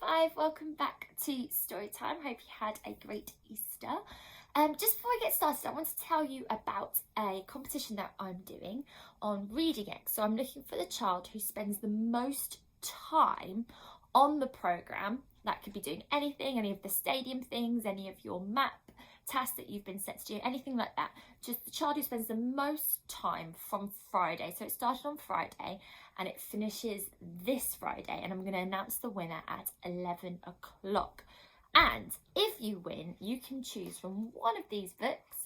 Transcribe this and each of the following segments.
Hi, welcome back to Storytime. Hope you had a great Easter. Just before I get started, I want to tell you about a competition that I'm doing on Reading Eggs. So I'm looking for the child who spends the most time on the programme. That could be doing anything, any of the stadium things, any of your map tasks that you've been set to do, anything like that. Just the child who spends the most time from Friday. So it started on Friday and it finishes this Friday, and I'm going to announce the winner at 11 o'clock. And if you win, you can choose from one of these books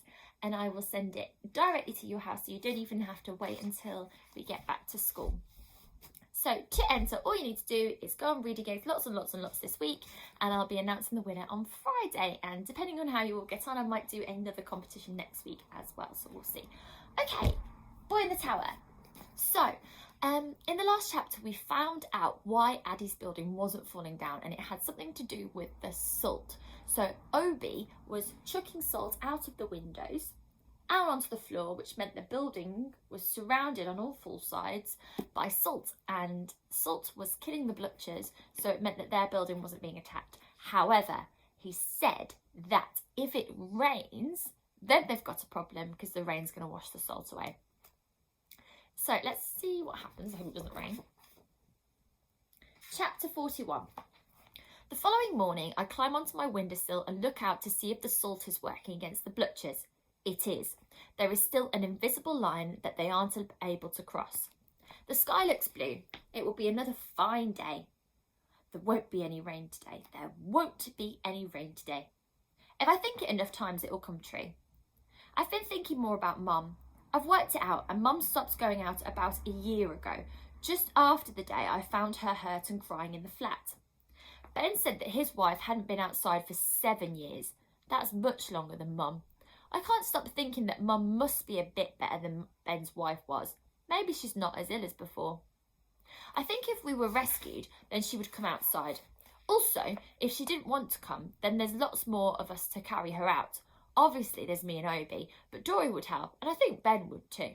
and I will send it directly to your house, so you don't even have to wait until we get back to school. So to enter, all you need to do is go on Reading Eggs, lots and lots and lots this week, and I'll be announcing the winner on Friday. And depending on how you all get on, I might do another competition next week as well, so we'll see. Okay, Boy in the Tower. So, in the last chapter, we found out why Addie's building wasn't falling down, and it had something to do with the salt. So Obi was chucking salt out of the windows, out onto the floor, which meant the building was surrounded on all four sides by salt, and salt was killing the Blutchers, so it meant that their building wasn't being attacked. However, he said that if it rains, then they've got a problem because the rain's going to wash the salt away. So let's see what happens. I hope it doesn't rain. Chapter 41. The following morning, I climb onto my windowsill and look out to see if the salt is working against the Blutchers. It is. There is still an invisible line that they aren't able to cross. The sky looks blue. It will be another fine day. There won't be any rain today. There won't be any rain today. If I think it enough times, it will come true. I've been thinking more about Mum. I've worked it out, and Mum stopped going out about a year ago, just after the day I found her hurt and crying in the flat. Ben said that his wife hadn't been outside for 7 years. That's much longer than Mum. I can't stop thinking that Mum must be a bit better than Ben's wife was. Maybe she's not as ill as before. I think if we were rescued, then she would come outside. Also, if she didn't want to come, then there's lots more of us to carry her out. Obviously, there's me and Obi, but Dory would help, and I think Ben would too.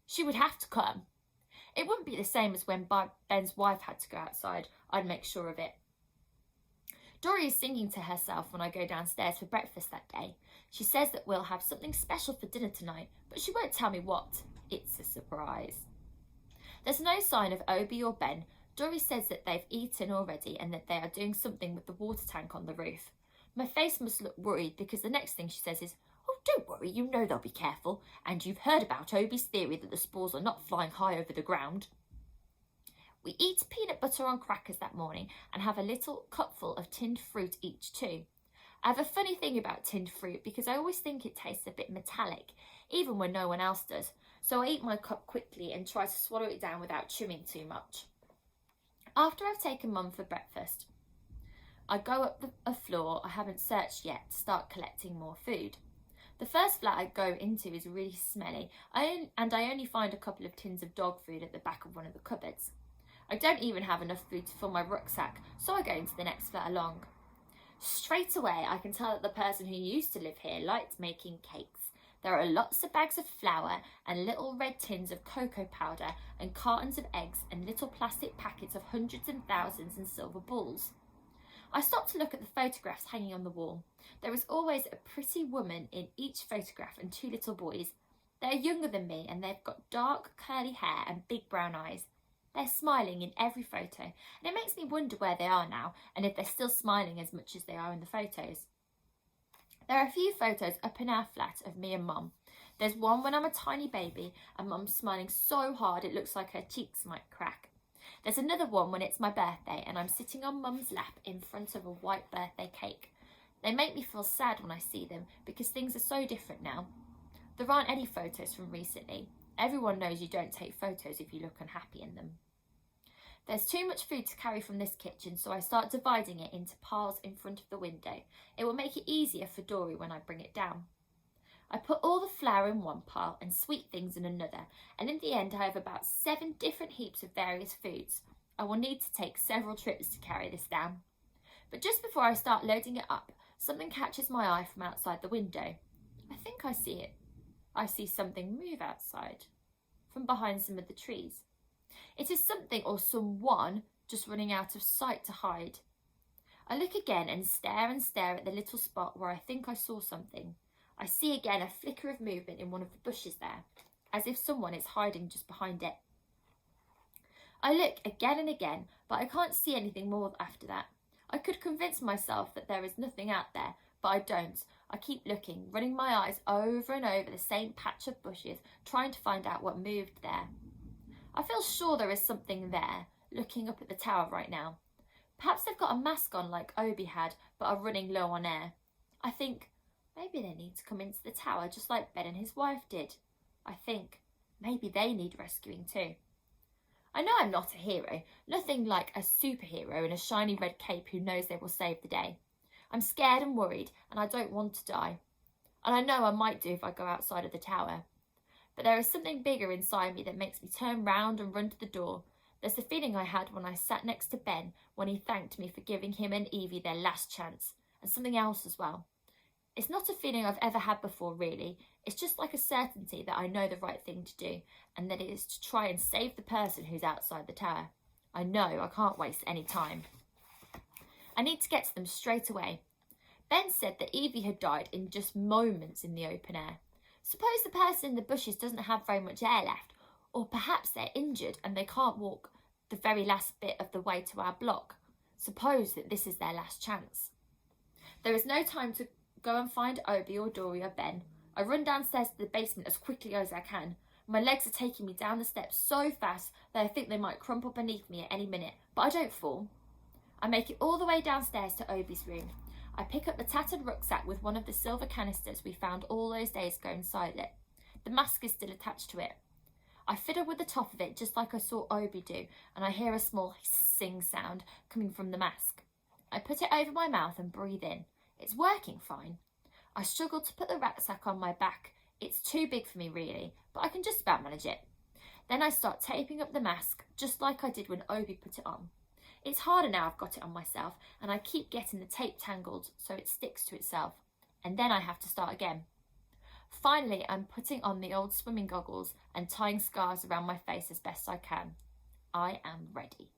She would have to come. It wouldn't be the same as when Ben's wife had to go outside. I'd make sure of it. Dory is singing to herself when I go downstairs for breakfast that day. She says that we'll have something special for dinner tonight, but she won't tell me what. It's a surprise. There's no sign of Obi or Ben. Dory says that they've eaten already and that they are doing something with the water tank on the roof. My face must look worried because the next thing she says is, "Oh, don't worry, you know they'll be careful, and you've heard about Obi's theory that the spores are not flying high over the ground." We eat peanut butter on crackers that morning and have a little cupful of tinned fruit each too. I have a funny thing about tinned fruit because I always think it tastes a bit metallic, even when no one else does, so I eat my cup quickly and try to swallow it down without chewing too much. After I've taken Mum for breakfast, I go up a floor I haven't searched yet to start collecting more food. The first flat I go into is really smelly, and I only find a couple of tins of dog food at the back of one of the cupboards. I don't even have enough food to fill my rucksack, so I go into the next flat along. Straight away, I can tell that the person who used to live here liked making cakes. There are lots of bags of flour and little red tins of cocoa powder and cartons of eggs and little plastic packets of hundreds and thousands in silver balls. I stop to look at the photographs hanging on the wall. There is always a pretty woman in each photograph and 2 little boys. They're younger than me and they've got dark curly hair and big brown eyes. They're smiling in every photo, and it makes me wonder where they are now and if they're still smiling as much as they are in the photos. There are a few photos up in our flat of me and Mum. There's one when I'm a tiny baby and Mum's smiling so hard it looks like her cheeks might crack. There's another one when it's my birthday and I'm sitting on Mum's lap in front of a white birthday cake. They make me feel sad when I see them because things are so different now. There aren't any photos from recently. Everyone knows you don't take photos if you look unhappy in them. There's too much food to carry from this kitchen, so I start dividing it into piles in front of the window. It will make it easier for Dory when I bring it down. I put all the flour in one pile and sweet things in another, and in the end I have about 7 different heaps of various foods. I will need to take several trips to carry this down. But just before I start loading it up, something catches my eye from outside the window. I think I see it. I see something move outside, from behind some of the trees. It is something or someone just running out of sight to hide. I look again and stare at the little spot where I think I saw something. I see again a flicker of movement in one of the bushes there, as if someone is hiding just behind it. I look again and again, but I can't see anything more after that. I could convince myself that there is nothing out there, but I don't. I keep looking, running my eyes over and over the same patch of bushes, trying to find out what moved there. I feel sure there is something there, looking up at the tower right now. Perhaps they've got a mask on like Obi had, but are running low on air. I think, maybe they need to come into the tower just like Ben and his wife did. I think, maybe they need rescuing too. I know I'm not a hero, nothing like a superhero in a shiny red cape who knows they will save the day. I'm scared and worried, and I don't want to die. And I know I might do if I go outside of the tower. But there is something bigger inside me that makes me turn round and run to the door. There's the feeling I had when I sat next to Ben when he thanked me for giving him and Evie their last chance, and something else as well. It's not a feeling I've ever had before, really. It's just like a certainty that I know the right thing to do, and that it is to try and save the person who's outside the tower. I know I can't waste any time. I need to get to them straight away. Ben said that Evie had died in just moments in the open air. Suppose the person in the bushes doesn't have very much air left, or perhaps they're injured and they can't walk the very last bit of the way to our block. Suppose that this is their last chance. There is no time to go and find Obi or Dory or Ben. I run downstairs to the basement as quickly as I can. My legs are taking me down the steps so fast that I think they might crumple beneath me at any minute, but I don't fall. I make it all the way downstairs to Obi's room. I pick up the tattered rucksack with one of the silver canisters we found all those days ago inside it. The mask is still attached to it. I fiddle with the top of it just like I saw Obi do, and I hear a small hissing sound coming from the mask. I put it over my mouth and breathe in. It's working fine. I struggle to put the rucksack on my back. It's too big for me really, but I can just about manage it. Then I start taping up the mask, just like I did when Obi put it on. It's harder now I've got it on myself, and I keep getting the tape tangled so it sticks to itself. And then I have to start again. Finally, I'm putting on the old swimming goggles and tying scarves around my face as best I can. I am ready.